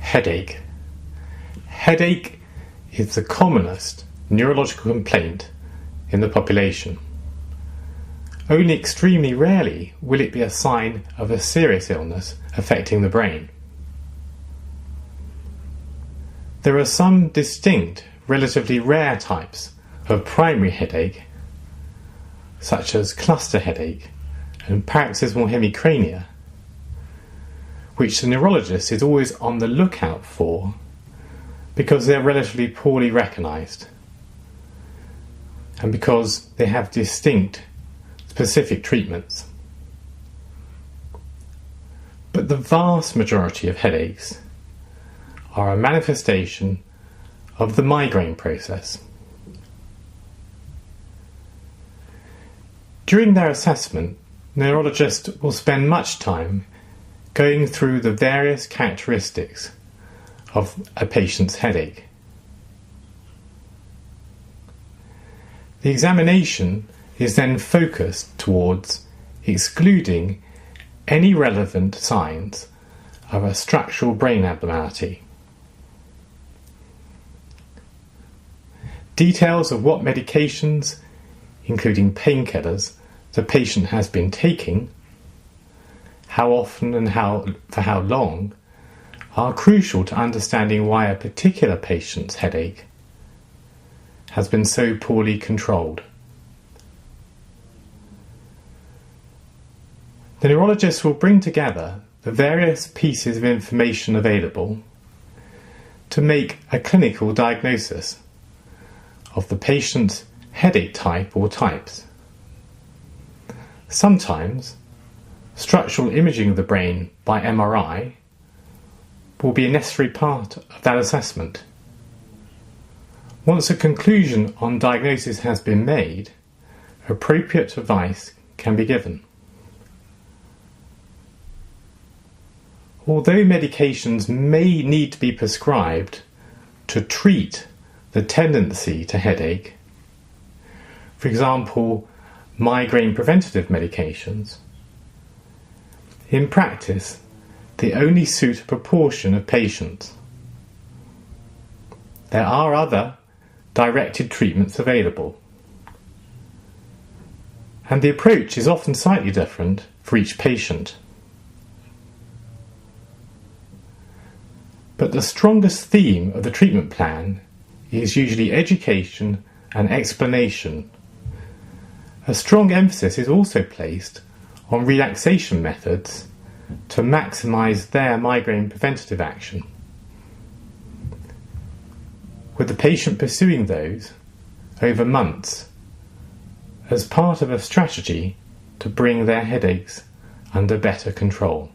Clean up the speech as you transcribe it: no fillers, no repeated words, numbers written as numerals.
Headache. Headache is the commonest neurological complaint in the population. Only extremely rarely will it be a sign of a serious illness affecting the brain. There are some distinct, relatively rare types of primary headache, such as cluster headache and paroxysmal hemicrania, which the neurologist is always on the lookout for because they're relatively poorly recognised and because they have distinct specific treatments. But the vast majority of headaches are a manifestation of the migraine process. During their assessment, neurologists will spend much time going through the various characteristics of a patient's headache. The examination is then focused towards excluding any relevant signs of a structural brain abnormality. Details of what medications, including painkillers, the patient has been taking, how often and for how long, are crucial to understanding why a particular patient's headache has been so poorly controlled. The neurologist will bring together the various pieces of information available to make a clinical diagnosis of the patient's headache type or types. Sometimes structural imaging of the brain by MRI will be a necessary part of that assessment. Once a conclusion on diagnosis has been made, appropriate advice can be given. Although medications may need to be prescribed to treat the tendency to headache, for example, migraine preventative medications, in practice, they only suit a proportion of patients. There are other directed treatments available, and the approach is often slightly different for each patient. But the strongest theme of the treatment plan is usually education and explanation. A strong emphasis is also placed on relaxation methods to maximise their migraine preventative action, with the patient pursuing those over months as part of a strategy to bring their headaches under better control.